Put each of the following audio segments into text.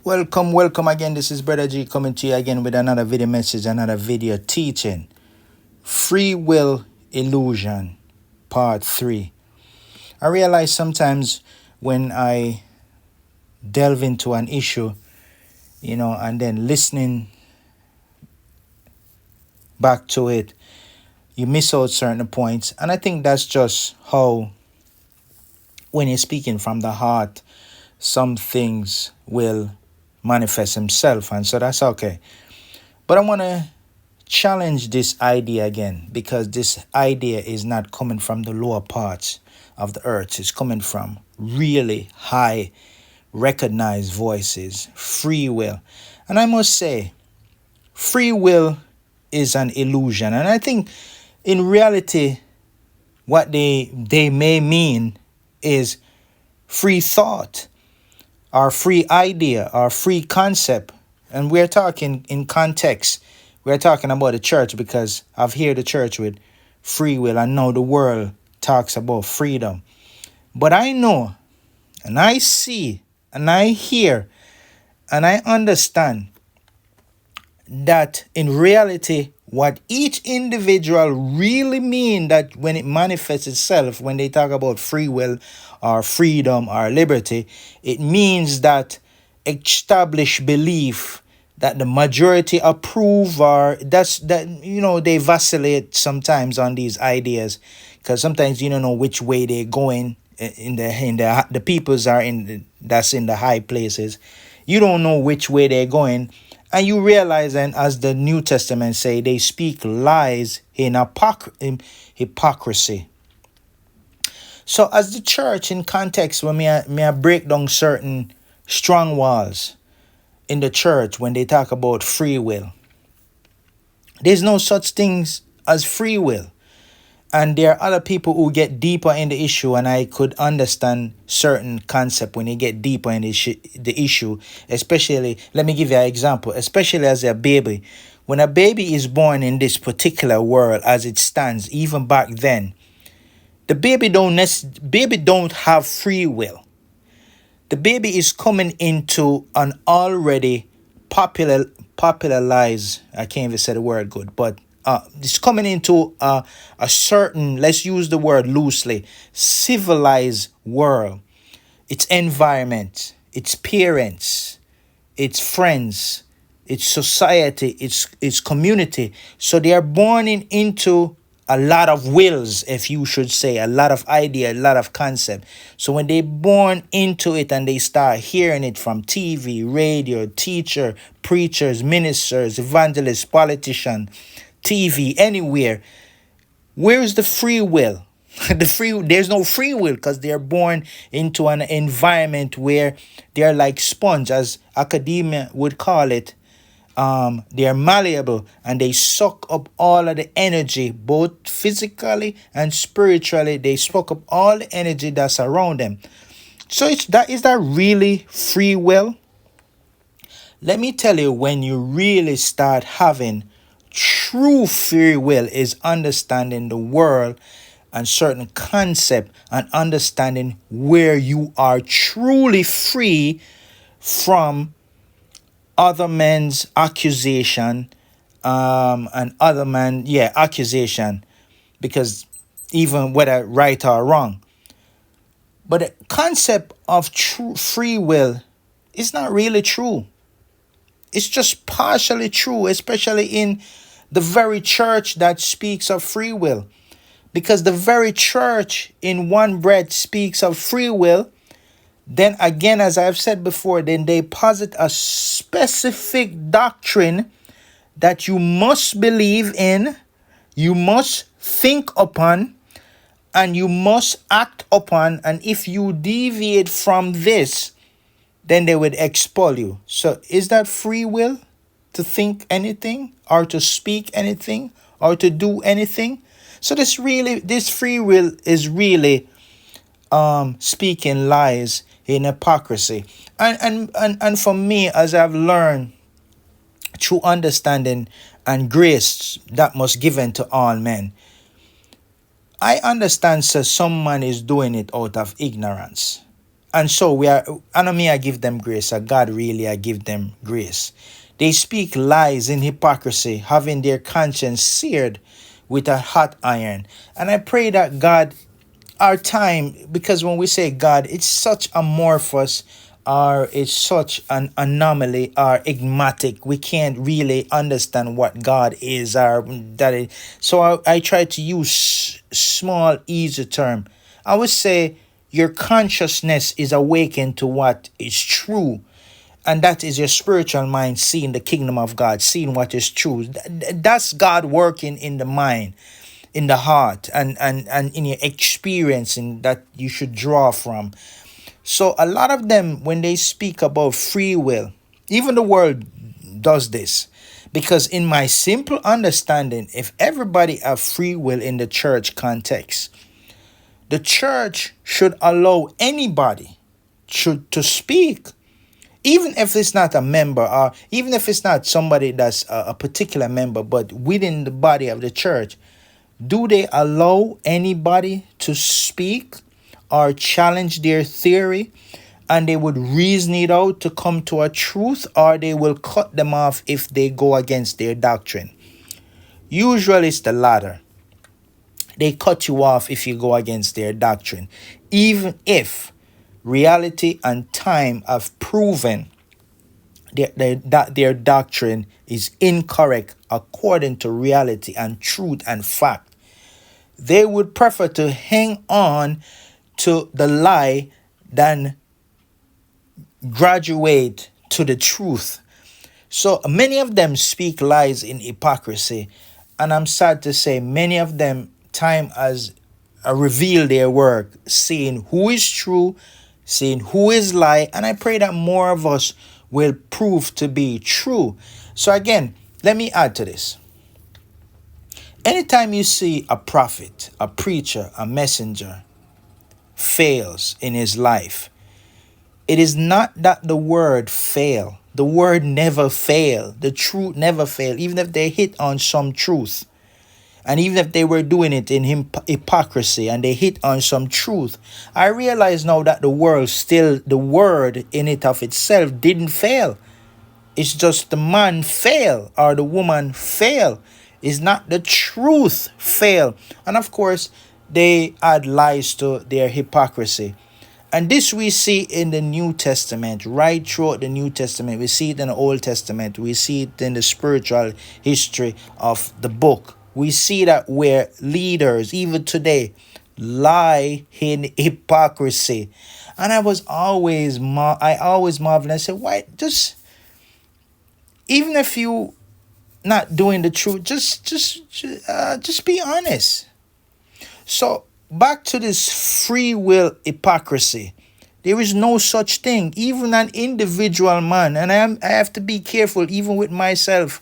Welcome again. This is Brother G coming to you again with another video message, another video teaching. Free will illusion, part 3. I realize sometimes when I delve into an issue, and then listening back to it, you miss out certain points. And I think that's just how, when you're speaking from the heart, some things will manifest himself, and so that's okay. But I want to challenge this idea again, because this idea is not coming from the lower parts of the earth. It's coming from really high recognized voices. Free will. And I must say, free will is an illusion. And I think in reality, what they may mean is free thought, our free idea, our free concept. And we're talking in context. We're talking about the church, because I've heard the church with free will. I know the world talks about freedom. But I know, and I see, and I hear, and I understand that in reality, what each individual really mean, that when it manifests itself, when they talk about free will or freedom or liberty, it means that established belief that the majority approve, or they vacillate sometimes on these ideas, because sometimes you don't know which way they're going. The peoples are that's in the high places. You don't know which way they're going. And you realize, and as the New Testament say, they speak lies in hypocrisy. So as the church in context, when may I break down certain strong walls in the church when they talk about free will. There's no such things as free will. And there are other people who get deeper in the issue, and I could understand certain concept when they get deeper in the issue, especially, let me give you an example, especially as a baby. When a baby is born in this particular world as it stands, even back then, the baby don't have free will. The baby is coming into an already popularized, I can't even say the word good, but it's coming into a certain, let's use the word loosely, civilized world. Its environment, its parents, its friends, its society, its community. So they are born into a lot of wills, if you should say, a lot of idea, a lot of concept. So when they're born into it and they start hearing it from TV, radio, teacher, preachers, ministers, evangelists, politicians, TV, anywhere, where's the free will? There's no free will, because they're born into an environment where they're like sponge, as academia would call it. They're malleable, and they suck up all of the energy, both physically and spiritually. They suck up all the energy that's around them. So is that really free will? Let me tell you, when you really start having true free will, is understanding the world and certain concept, and understanding where you are truly free from other men's accusation, accusation, because even whether right or wrong. But the concept of true free will is not really true. It's just partially true, especially in the very church that speaks of free will. Because the very church in one breath speaks of free will, then again, as I've said before, then they posit a specific doctrine that you must believe in, you must think upon, and you must act upon. And if you deviate from this, then they would expel you. So is that free will, to think anything, or to speak anything, or to do anything? So this free will is really speaking lies in hypocrisy. And for me, as I've learned through understanding and grace that must given to all men, I understand, so some man is doing it out of ignorance. And so we are, I know me, I give them grace. God really, I give them grace. They speak lies in hypocrisy, having their conscience seared with a hot iron. And I pray that God, our time, because when we say God, it's such amorphous, or it's such an anomaly, or enigmatic. We can't really understand what God is, or that it. So I try to use small, easy term. I would say your consciousness is awakened to what is true, and that is your spiritual mind seeing the kingdom of God, seeing what is true. That's God working in the mind, in the heart, and in your experiencing that you should draw from. So a lot of them, when they speak about free will, even the world does this. Because in my simple understanding, if everybody have free will in the church context, the church should allow anybody to speak, even if it's not a member, or even if it's not somebody that's a particular member, but within the body of the church. Do they allow anybody to speak or challenge their theory, and they would reason it out to come to a truth, or they will cut them off if they go against their doctrine? Usually it's the latter. They cut you off if you go against their doctrine, even if reality and time have proven that their doctrine is incorrect according to reality and truth and fact. They would prefer to hang on to the lie than graduate to the truth. So many of them speak lies in hypocrisy, and I'm sad to say many of them time has revealed their work, seeing who is true, seeing who is lie, and I pray that more of us will prove to be true. So again, let me add to this. Anytime you see a prophet, a preacher, a messenger fails in his life, it is not that the word fail. The word never fail. The truth never fail. Even if they hit on some truth, and even if they were doing it in hypocrisy and they hit on some truth, I realize now that the word in it of itself didn't fail. It's just the man fail or the woman fail. It's not the truth fail. And of course, they add lies to their hypocrisy. And this we see in the New Testament, right throughout the New Testament. We see it in the Old Testament. We see it in the spiritual history of the book. We see that where leaders, even today, lie in hypocrisy. And I always marvel. I said, why just, even if you not doing the truth, just be honest. So back to this free will hypocrisy. There is no such thing. Even an individual man, and I have to be careful even with myself.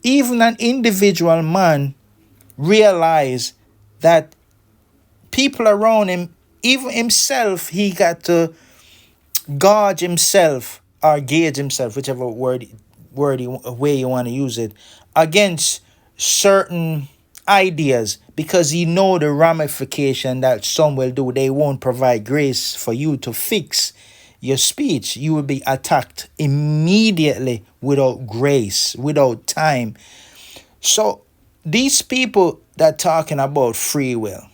Even an individual man realize that people around him, even himself, he got to gauge himself or gauge himself, whichever way you want to use it, against certain ideas, because you know the ramification that some will do. They won't provide grace for you to fix your speech. You will be attacked immediately without grace, without time. So these people that talking about free will,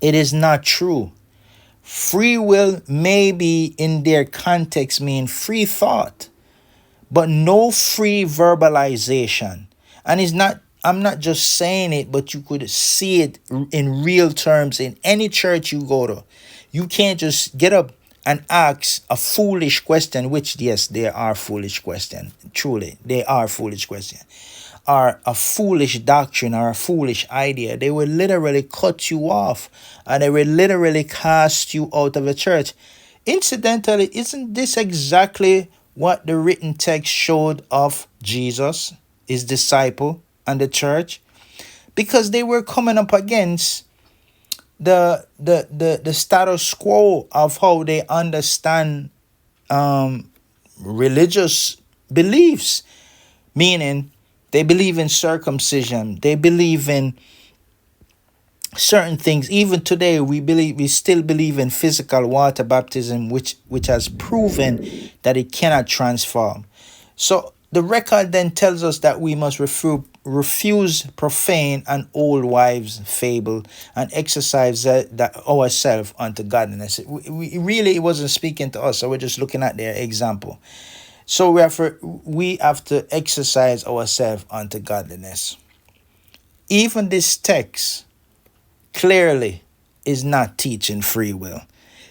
it is not true. Free will maybe in their context mean free thought, but no free verbalization. And I'm not just saying it, but you could see it in real terms in any church you go to. You can't just get up and ask a foolish question, which, yes, they are foolish question. Truly, they are foolish question. Or a foolish doctrine or a foolish idea. They will literally cut you off, and they will literally cast you out of the church. Incidentally, isn't this exactly what the written text showed of Jesus, his disciple, and the church? Because they were coming up against the status quo of how they understand religious beliefs, meaning they believe in circumcision, they believe in certain things. Even today, we still believe in physical water baptism, which has proven that it cannot transform. So the record then tells us that we must refuse profane and old wives' fable and exercise that ourselves unto godliness. Really, it wasn't speaking to us, so we're just looking at their example. So we have to exercise ourselves unto godliness. Even this text clearly is not teaching free will.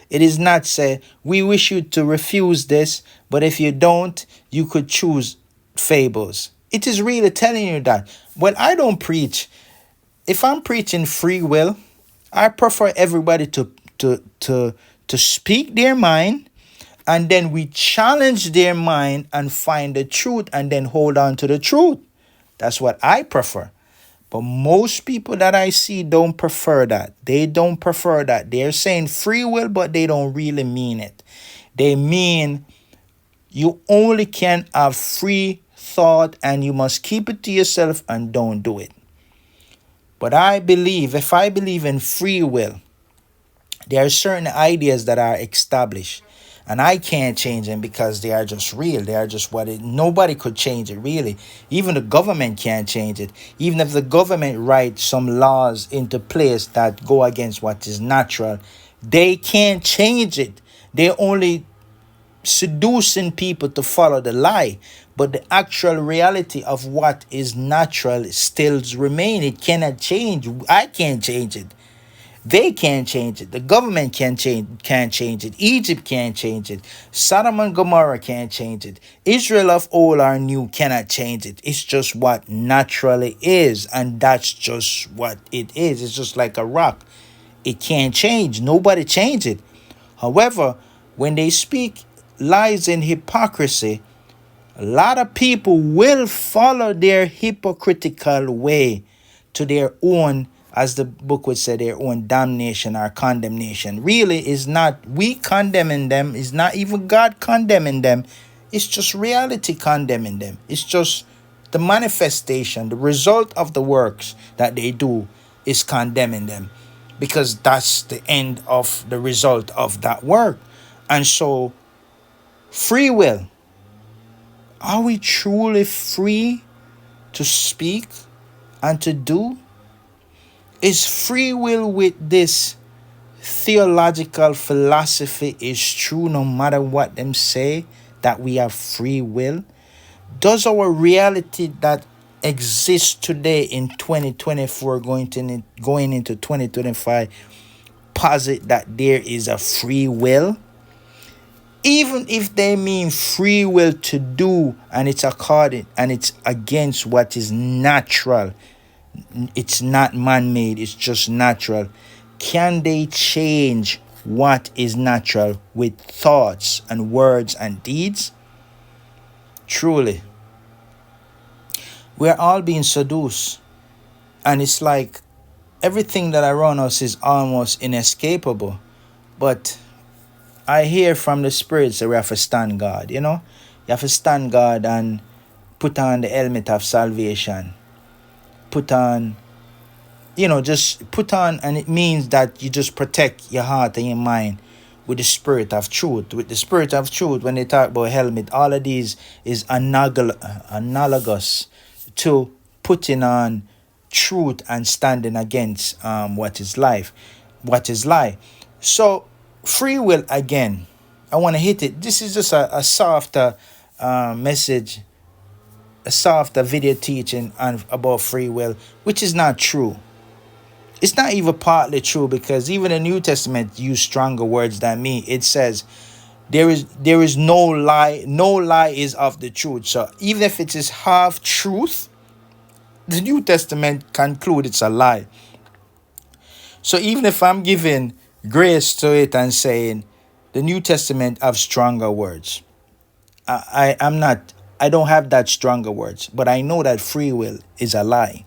It is not say, we wish you to refuse this, but if you don't, you could choose fables. It is really telling you that. Well, I don't preach. If I'm preaching free will, I prefer everybody to speak their mind, and then we challenge their mind and find the truth and then hold on to the truth. That's what I prefer. But most people that I see don't prefer that. They don't prefer that. They're saying free will, but they don't really mean it. They mean you only can have free thought and you must keep it to yourself and don't do it. But if I believe in free will, there are certain ideas that are established. And I can't change them because they are just real. They are just nobody could change it, really. Even the government can't change it. Even if the government writes some laws into place that go against what is natural, they can't change it. They're only seducing people to follow the lie. But the actual reality of what is natural still remain. It cannot change. I can't change it. They can't change it. The government can't change it. Egypt can't change it. Sodom and Gomorrah can't change it. Israel of old or new cannot change it. It's just what naturally is, and that's just what it is. It's just like a rock. It can't change. Nobody change it. However, when they speak lies and hypocrisy, a lot of people will follow their hypocritical way to their own, as the book would say, their own damnation or condemnation. Really, is not we condemning them, is not even God condemning them. It's just reality condemning them. It's just the manifestation, the result of the works that they do is condemning them, because that's the end of the result of that work. And so, free will. Are we truly free to speak and to do? Is free will with this theological philosophy is true no matter what them say, that we have free will? Does our reality that exists today in 2024 going into 2025 posit that there is a free will? Even if they mean free will to do, and it's according and it's against what is natural, it's not man-made, it's just natural. Can they change what is natural with thoughts and words and deeds? Truly, we're all being seduced, and it's like everything that around us is almost inescapable. But I hear from the spirits that we have to stand God, You have to stand God and put on the helmet of salvation. Put on, just put on, and it means that you just protect your heart and your mind with the spirit of truth. With the spirit of truth, when they talk about helmet, all of these is analogous to putting on truth and standing against what is lie. So, free will again. I want to hit it. This is just a softer message, a softer video teaching about free will, which is not true. It's not even partly true, because even the New Testament use stronger words than me. It says there is no lie. No lie is of the truth. So even if it is half truth, the New Testament conclude it's a lie. So even if I'm giving grace to it and saying the New Testament have stronger words, I don't have that stronger words, but I know that free will is a lie.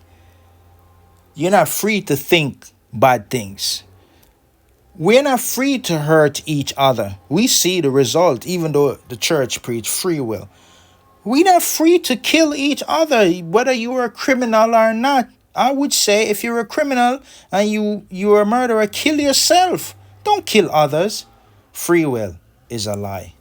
You're not free to think bad things. We're not free to hurt each other. We see the result, even though the church preach free will. We're not free to kill each other, whether you're a criminal or not. I would say if you're a criminal and you're a murderer, kill yourself. Don't kill others. Free will is a lie.